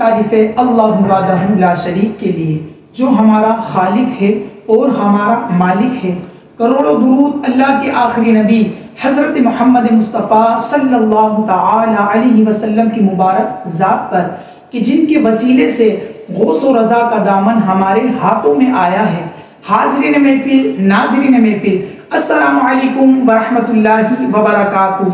تعریف اللہ وحدہ لا شریک کے لیے جو ہمارا خالق ہے اور ہمارا مالک ہے۔ کروڑوں درود اللہ کے آخری نبی حضرت محمد مصطفیٰ صلی اللہ تعالی علیہ وسلم کی مبارک ذات پر کہ جن کے وسیلے سے غوث و رضا کا دامن ہمارے ہاتھوں میں آیا ہے۔ حاضرین محفل، ناظرین محفل، السلام علیکم ورحمۃ اللہ وبرکاتہ۔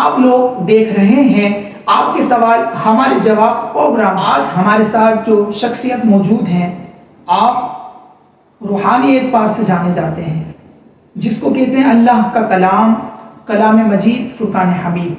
آپ لوگ دیکھ رہے ہیں آپ کے سوال ہمارے جواب پروگرام۔ آج ہمارے ساتھ جو شخصیت موجود ہیں، آپ روحانی اعتبار سے جانے جاتے ہیں، جس کو کہتے ہیں اللہ کا کلام، کلام مجید، فرقان حمید۔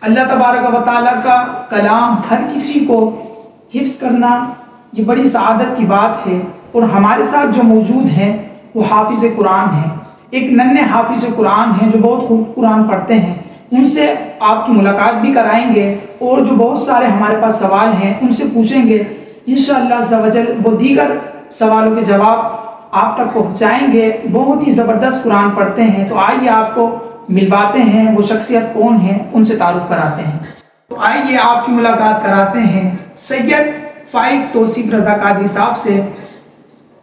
اللہ تبارک و تعالیٰ کا کلام ہر کسی کو حفظ کرنا یہ بڑی سعادت کی بات ہے، اور ہمارے ساتھ جو موجود ہیں وہ حافظ قرآن ہیں، ایک ننھے حافظ قرآن ہیں جو بہت خوب قرآن پڑھتے ہیں۔ ان سے آپ کی ملاقات بھی کرائیں گے، اور جو بہت سارے ہمارے پاس سوال ہیں ان سے پوچھیں گے انشاءاللہ عز و جل، وہ دیگر سوالوں کے جواب آپ تک پہنچائیں گے۔ بہت ہی زبردست قرآن پڑھتے ہیں، تو آئیے آپ کو ملواتے ہیں وہ شخصیت کون ہیں، ان سے تعارف کراتے ہیں۔ تو آئیے آپ کی ملاقات کراتے ہیں سید فائق توصیف رضا قادری صاحب سے۔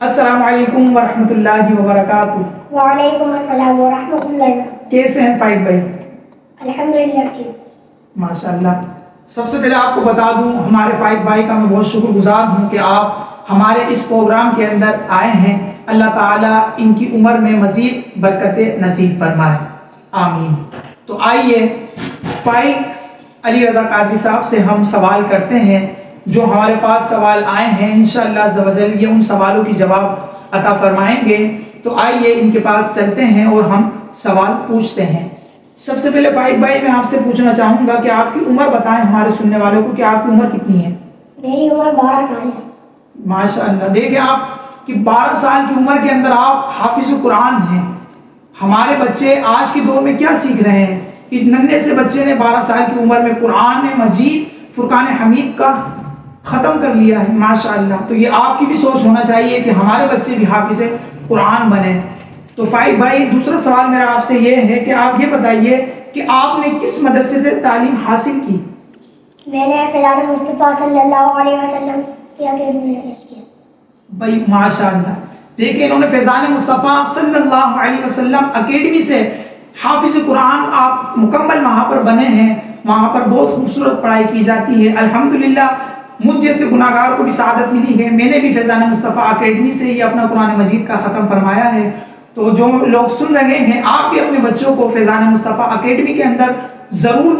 السلام علیکم ورحمۃ اللہ وبرکاتہ۔ وعلیکم السلام ورحمۃ اللہ۔ کیسے ہیں فائق بھائی؟ الحمدللہ ٹھیک۔ ماشاءاللہ۔ سب سے پہلے آپ کو بتا دوں ہمارے فائق بھائی کا میں بہت شکر گزار ہوں کہ آپ ہمارے اس پروگرام کے اندر آئے ہیں۔ اللہ تعالیٰ ان کی عمر میں مزید برکت نصیب فرمائے، آمین۔ تو آئیے فائق علی رضا قادری صاحب سے ہم سوال کرتے ہیں۔ جو ہمارے پاس سوال آئے ہیں انشاءاللہ عز و جل یہ ان سوالوں کی جواب عطا فرمائیں گے۔ تو آئیے ان کے پاس چلتے ہیں اور ہم سوال پوچھتے ہیں۔ سب سے پہلے فائق بھائی میں آپ سے پوچھنا چاہوں گا کہ آپ کی عمر بتائیں ہمارے سننے والوں کو کہ آپ کی عمر کتنی ہے؟ میری عمر 12 سال ہے۔ ماشاءاللہ۔ دیکھیں آپ کہ 12 سال کی عمر کے اندر آپ حافظ قرآن ہیں۔ ہمارے بچے آج کے دور میں کیا سیکھ رہے ہیں؟ اس ننھے سے بچے نے 12 سال کی عمر میں قرآن مجید فرقان حمید کا ختم کر لیا ہے، ماشاءاللہ۔ تو یہ آپ کی بھی سوچ ہونا چاہیے کہ ہمارے بچے بھی حافظ قرآن بنے۔ تو فائق بھائی دوسرا سوال میرا آپ سے یہ ہے کہ آپ یہ بتائیے کہ آپ نے کس مدرسے سے تعلیم حاصل کی؟ میں نے فیضان مصطفیٰ صلی اللہ علیہ وسلم کی اکیڈمی میں کیا۔ بھائی ماشاءاللہ، دیکھیں انہوں نے فیضان مصطفیٰ صلی اللہ علیہ وسلم اکیڈمی سے حافظ قرآن آپ مکمل وہاں پر بنے ہیں۔ وہاں پر بہت خوبصورت پڑھائی کی جاتی ہے الحمدللہ۔ مجھ جیسے گناہ گار کو بھی سعادت ملی ہے، میں نے بھی فیضان مصطفیٰ اکیڈمی سے ہی اپنا قرآن مجید کا ختم فرمایا ہے۔ تو جو لوگ سن رہے ہیں آپ بھی اپنے بچوں کو فیضان مصطفیٰ اکیڈمی کے اندر ضرور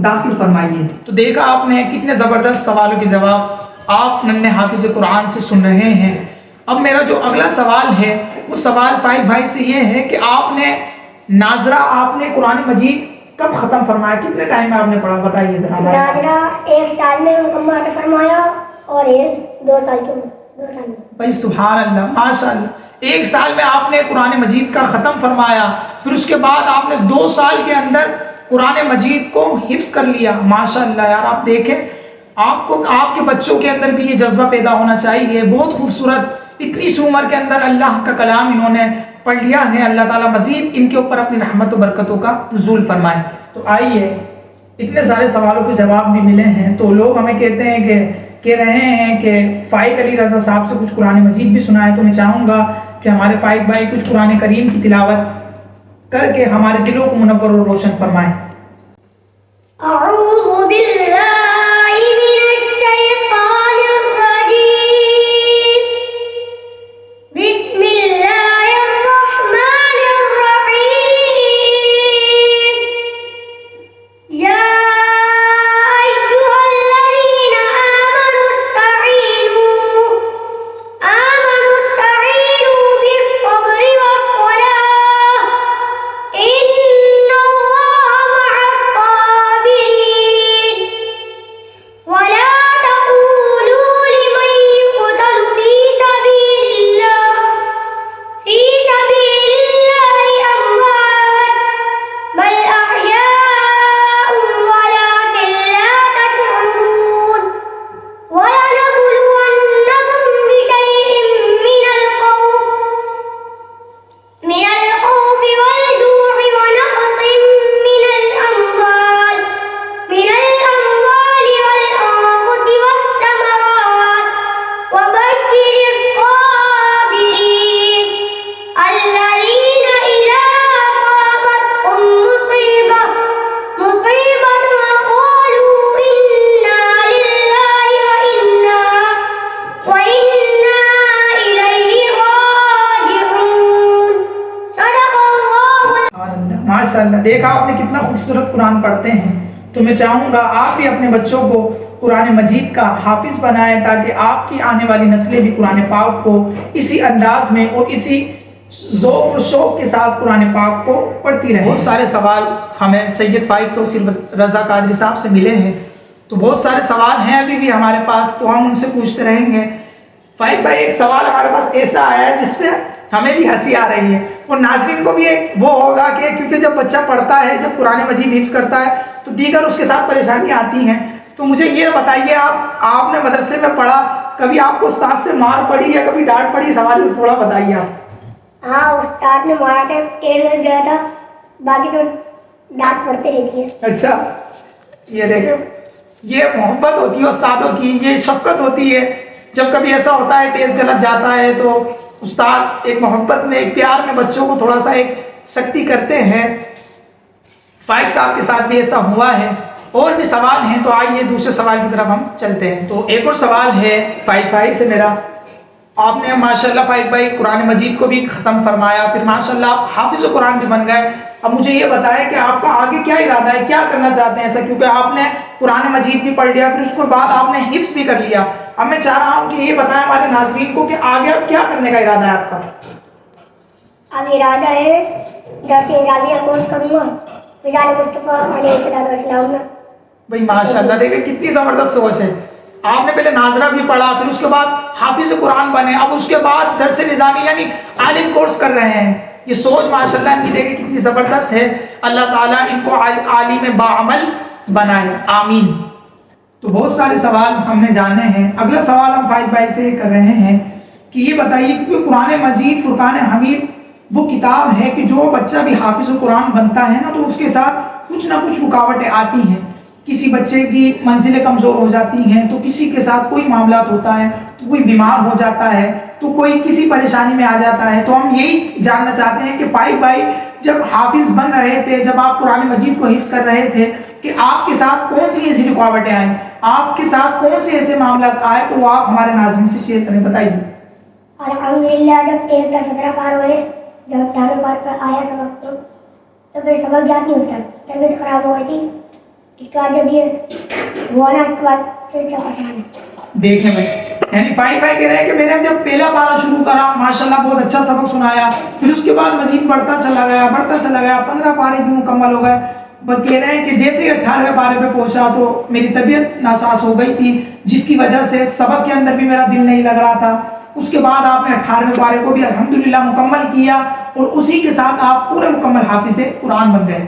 داخل فرمائیے۔ تو دیکھا آپ نے کتنے زبردست سوالوں کے جواب آپ ننھے حافظ قرآن سے سن رہے ہیں۔ اب میرا جو اگلا سوال ہے وہ سوال فائق بھائی سے یہ ہے کہ آپ نے ناظرہ آپ نے قرآن مجید کب ختم فرمایا؟ کتنے ٹائم میں آپ نے پڑھا بتائیے ذرا۔ ناظرہ 1 سال میں مکمل فرمایا اور یہ 2 سال میں۔ بھائی سبحان اللہ، ماشاءاللہ۔ 1 سال میں آپ نے قرآن مجید کا ختم فرمایا، پھر اس کے بعد آپ نے 2 سال کے اندر قرآن مجید کو حفظ کر لیا، ماشاءاللہ۔ یار آپ دیکھیں آپ کو آپ کے بچوں کے اندر بھی یہ جذبہ پیدا ہونا چاہیے۔ بہت خوبصورت اتنی سی عمر کے اندر اللہ کا کلام انہوں نے پڑھ لیا ہے۔ اللہ تعالیٰ مزید ان کے اوپر اپنی رحمت و برکتوں کا نزول فرمائے۔ تو آئیے اتنے سارے سوالوں کے جواب بھی ملے ہیں، تو لوگ ہمیں کہتے ہیں کہ کہہ رہے ہیں کہ فائق علی رضا صاحب سے کچھ قرآن مجید بھی سنائے۔ تو میں چاہوں گا کہ ہمارے فائق بھائی کچھ قرآن کریم کی تلاوت کر کے ہمارے دلوں کو منور و روشن فرمائیں۔ اعوذ باللہ من الشیطان الرجیم، بسم اللہ الرحمن الرحیم، یا ایھا الذین آمنوا استعینوا بالصبر والصلاة ان اللہ مع الصابرین۔ ماشاءاللہ، دیکھا آپ نے کتنا خوبصورت قرآن پڑھتے ہیں. تو میں چاہوں گا آپ بھی اپنے بچوں کو قرآن مجید کا حافظ بنائیں تاکہ آپ کی آنے والی نسلیں بھی قرآن پاک کو اسی انداز میں اور اسی ذوق اور شوق کے ساتھ قرآن پاک کو پڑھتی رہیں. بہت سارے سوال ہمیں سید فائق توصیف رضا قادری صاحب سے ملے ہیں، تو بہت سارے سوال ہیں ابھی بھی ہمارے پاس، تو ہم ان سے پوچھتے رہیں گے. فائق بھائی، ایک سوال ہمارے پاس ایسا آیا ہے جس پہ ہمیں بھی ہنسی آ رہی ہے اور ناظرین کو بھی ایک وہ ہوگا کہ کیونکہ جب بچہ پڑھتا ہے، جب قرآن مجید حفظ کرتا ہے تو دیگر اس کے ساتھ پریشانیاں آتی ہیں. تو مجھے یہ بتائیے، آپ نے مدرسے میں پڑھا، کبھی آپ کو استاد سے مار پڑی یا کبھی ڈانٹ پڑی؟ سوال سے تھوڑا بتائیے آپ. ہاں، استاد نے مارا تھا، ٹیڑھ کر گیا تھا، باقی تو ڈانٹ پڑتے رہتی ہے. اچھا، یہ دیکھو، یہ محبت ہوتی ہے استادوں کی، یہ شفقت ہوتی ہے. جب کبھی ایسا ہوتا ہے ٹیسٹ غلط جاتا ہے تو استاد ایک محبت میں، ایک پیار میں بچوں کو تھوڑا سا ایک سختی کرتے ہیں. فائق صاحب کے ساتھ بھی ایسا ہوا ہے. اور بھی سوال ہیں، تو آئیے دوسرے سوال کی طرف ہم چلتے ہیں. تو ایک اور سوال ہے فائق بھائی سے میرا. آپ نے ماشاءاللہ فائق بھائی قرآن مجید کو بھی ختم فرمایا، پھر ماشاءاللہ آپ حافظ قرآن بھی بن گئے. اب مجھے یہ بتائیں کہ آپ کا آگے کیا ارادہ ہے، کیا کرنا چاہتے ہیں ایسا، کیونکہ آپ نے قرآن مجید بھی پڑھ لیا، پھر اس کے بعد آپ نے حفظ بھی کر لیا. اب میں چاہ رہا ہوں کہ یہ بتائیں ہمارے ناظرین کو کہ آگے اب کیا کرنے کا ارادہ ہے آپ کا؟ اب ارادہ ہے درس اعدادیہ کورس کروں گا فضائل مصطفیٰ علیہ السلام میں. بھائی ماشاءاللہ، دیکھیں کتنی زبردست سوچ ہے. آپ نے پہلے ناظرہ بھی پڑھا، پھر اس کے بعد حافظ قرآن بنے، اب اس کے بعد درس نظامی یعنی عالم کورس کر رہے ہیں. یہ سوچ ماشاءاللہ ان کی دیکھیں کتنی زبردست ہے. اللہ تعالیٰ ان کو عالم باعمل بنائے، آمین. تو بہت سارے سوال ہم نے جانے ہیں. اگلا سوال ہم فائق بھائی سے کر رہے ہیں کہ یہ بتائیے، کیونکہ قرآن مجید فرقان حمید وہ کتاب ہے کہ جو بچہ بھی حافظ قرآن بنتا ہے نا تو اس کے ساتھ کچھ نہ کچھ رکاوٹیں آتی ہیں. کسی بچے کی منزلیں کمزور ہو جاتی ہیں، تو کسی کے ساتھ کوئی معاملات ہوتا ہے، تو کوئی بیمار ہو جاتا ہے، تو کوئی کسی پریشانی میں آ جاتا ہے. تو ہم یہی جاننا چاہتے ہیں کہ فائق بھائی جب حافظ بن رہے تھے، جب آپ قرآن مجید کو حفظ کر رہے تھے، کہ آپ کے ساتھ کون سی ایسی رکاوٹیں آئیں، آپ کے ساتھ کون سے ایسے معاملات آئے، تو وہ آپ ہمارے ناظرین سے شیئر کریں، بتائیے. الحمدللہ جب 17 پار ہوئے، جب 18 پار پر آیا سبق تو پھر سبق یاد نہیں ہوتا، طبیعت خراب ہو گئی تھی. اس کے بعد جب یہ ہوا نا، اس کے بعد پھر سب آسان ہے. دیکھیں بھائی، یعنی فائق بھائی کہہ رہے ہیں کہ میں نے جب پہلا پارہ شروع کرا ماشاءاللہ بہت اچھا سبق سنایا، پھر اس کے بعد مزید بڑھتا چلا گیا 15 پارے بھی مکمل ہو گئے. کہہ رہے ہیں کہ جیسے 18ویں پارے پہ پہنچا تو میری طبیعت ناساز ہو گئی تھی، جس کی وجہ سے سبق کے اندر بھی میرا دل نہیں لگ رہا تھا. اس کے بعد آپ نے 18ویں پارے کو بھی الحمدللہ مکمل کیا اور اسی کے ساتھ آپ پورے مکمل حافظ قرآن بن گئے.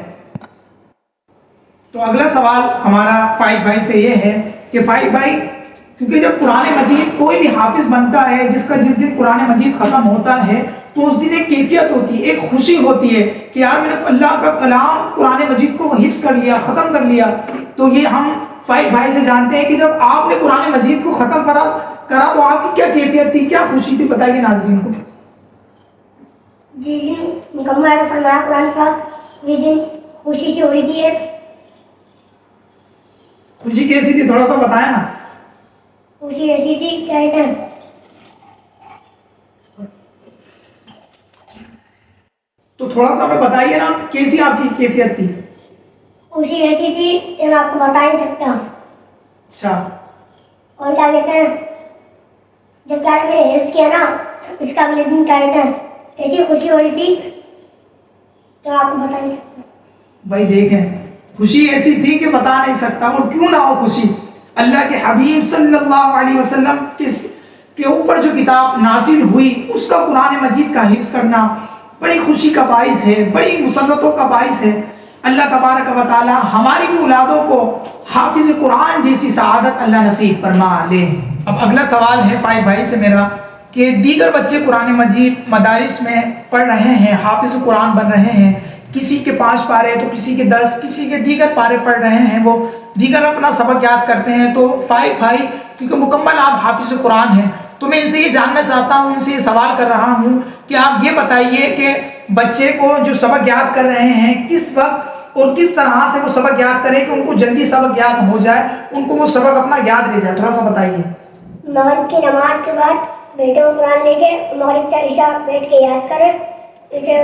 تو اگلا سوال ہمارا فائق بھائی سے یہ ہے کہ فائق بھائی، کیونکہ جب قرآن مجید کوئی بھی حافظ بنتا ہے، جس دن قرآن مجید ختم ہوتا ہے تو اس دن ایک کیفیت ہوتی ہے، ایک خوشی ہوتی ہے کہ یار میں نے اللہ کا کلام قرآن مجید کو حفظ کر لیا، ختم کر لیا. تو یہ ہم فائق بھائی سے جانتے ہیں کہ جب آپ نے قرآن مجید کو ختم کرا تو آپ کی کیا کیفیت تھی، کیا خوشی تھی، بتائیے ناظرین کو. جس دن مکمل فرمایا قرآن پاک، جس دن خوشی سے ہو رہی تھی. خوشی کیسی تھی، تھوڑا سا بتائیں نا. خوشی ایسی تھی کیا کہتے ہیں، تو تھوڑا سا ہمیں بتائیے نا کیسی آپ کی کیفیت تھی. خوشی ایسی تھی کہ میں آپ کو بتا نہیں سکتا. اچھا. اور کیا کہتے ہیں، جب کیا میں نے حفظ کیا نا، اس کا اگلے دن کیا کہتے ہیں ایسی خوشی ہو رہی تھی تو آپ کو بتا نہیں سکتا. بھائی دیکھیں، خوشی ایسی تھی کہ بتا نہیں سکتا، اور کیوں نہ ہو خوشی. اللہ کے حبیب صلی اللہ علیہ وسلم کے اوپر جو کتاب نازل ہوئی، اس کا قرآن مجید کا حفظ کرنا بڑی خوشی کا باعث ہے، بڑی مسرتوں کا باعث ہے. اللہ تبارک و تعالی ہماری بھی اولادوں کو حافظ قرآن جیسی سعادت اللہ نصیب فرما لے. اب اگلا سوال ہے فائق بھائی سے میرا کہ دیگر بچے قرآن مجید مدارس میں پڑھ رہے ہیں، حافظ قرآن بن رہے ہیں، کسی کے 5 پارے تو کسی کے 10، کسی کے دیگر پارے پڑھ رہے ہیں، وہ دیگر اپنا سبق یاد کرتے ہیں. تو فائق بھائی کیونکہ مکمل آپ حافظ قرآن ہیں، تو میں ان سے یہ جاننا چاہتا ہوں، ان سے یہ سوال کر رہا ہوں کہ آپ یہ بتائیے کہ بچے کو جو سبق یاد کر رہے ہیں کس وقت اور کس طرح سے وہ سبق یاد کریں کہ ان کو جلدی سبق یاد ہو جائے، ان کو وہ سبق اپنا یاد رہ جائے، تھوڑا سا بتائیے. مغرب کی نماز کے بعد بیٹے کو قرآن لے کے مغرب کا عشاء بیٹھ کے یاد کریں. جیسے